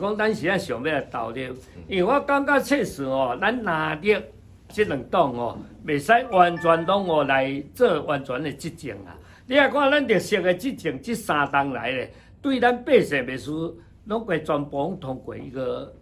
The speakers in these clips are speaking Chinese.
讲咱是啊想要来投入，因为我感觉确实哦，咱拿力这两党哦，袂使完全拢哦来做完全的执政啊。你啊看咱绿色的执政这3党来咧，对咱百姓袂输，拢会全部通过一个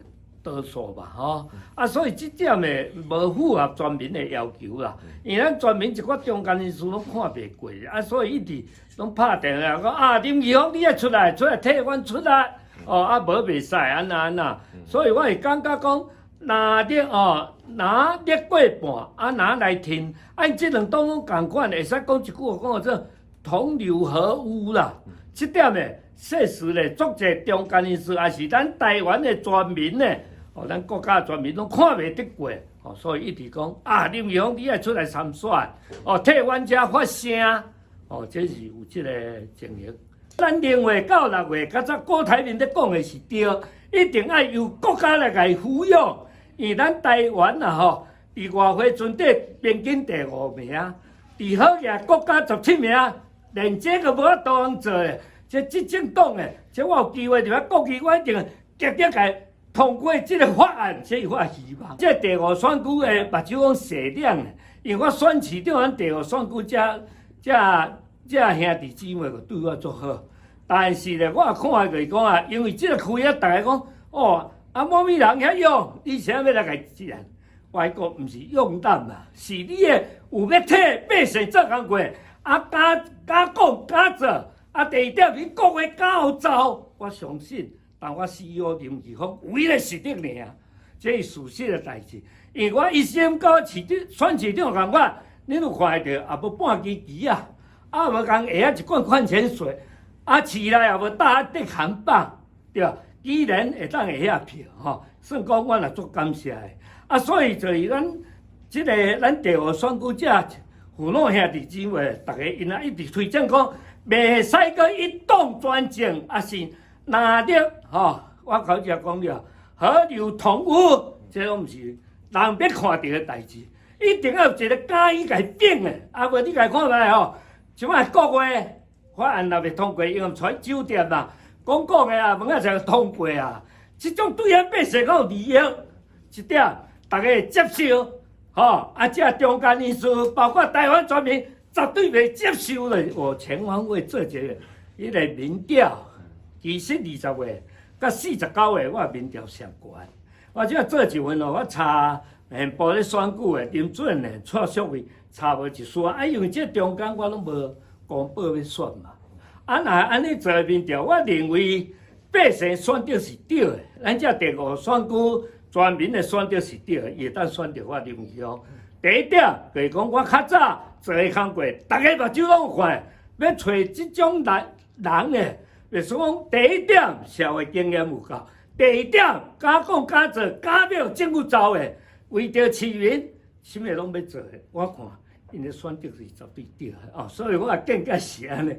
多数吧，吼、啊，所以这点呢无符合全民的要求啦。因为咱全民一寡中间人士拢看袂过，啊，所以一直拢拍电话讲啊，林义峰你爱出来替阮出来。哦，啊，无袂使安那，所以我会感觉讲，拿力哦，拿力过半，啊拿来听，按这两党拢共款，会使讲一句话，讲做同流合污啦。这点呢，确实咧，足侪中间人士，也是咱台湾的全民呢，哦，咱国家全民拢看袂得过，哦，所以一直讲啊，林义峰你爱出来参选，哦，替阮遮发声，哦，这是有这个情形。咱6月到6月，较早郭台铭咧讲的是对，一定要由国家来甲伊抚养。因为咱台湾啊吼，伫外汇存底平均第5名，伫好嘢国家17名，连这个无法度通做诶。这执政党诶，这我有机会伫遐国议，我一定直接甲通过这个法案，这有我希望。这第5选区诶，目睭讲射亮诶，因为我选市长，咱第5选区这兄弟姊妹就对我足好，但是咧，我看伊讲啊，因为这个开啊，大家讲哦，啊，某物人遐用，你啥要来甲治安？我讲毋是用胆嘛，是你诶有要替百姓做工过，啊，敢讲敢做，啊，第二点，你国话敢有走，我相信，但我 CEO 林义峰唯一实力尔，这是事实诶代志。因为我一心到选市长共我，你都看会到，也无半支啊。啊，无讲下啊一罐矿泉水，啊市内也无搭得扛棒，对吧？居然会当下遐票，吼，算讲我也足感谢的。啊，所以就是咱第5选区这父老兄弟姊妹，大家因啊一直推荐讲，袂使个一党专政，啊是拿力，吼，我口只讲了，何流同污，这拢毋是人要看到的代志，一定要有一个敢于改变的，啊无你家看卖吼。即摆国月法案若袂通过，因为传酒店啦、公共的啊，门仔才通过啊。即种对咱百姓有利益，一点大家会接受，吼、啊，这中间人士，包括台湾全民，绝对袂接受咧。我全方位做一个迄个民调，其实20月到49月，我民调上悬。我即做一份哦，我查县部咧选举的林主任咧，蔡淑慧。差无一丝啊！因为这中间我拢无公布要选嘛。啊，若安尼做民调，我认为百姓选择是对的。咱这第5选区全民的选择是对的，也当选择我林义峰。第一点就是讲，我较早做的工过，大家目睭拢有看，要找这种人呢，就是讲第一点社会经验有够，第二点敢讲敢做，敢要政府走的，为着市民，啥物拢要做的，我看。因为选择是绝对对的哦，所以我更加是安尼。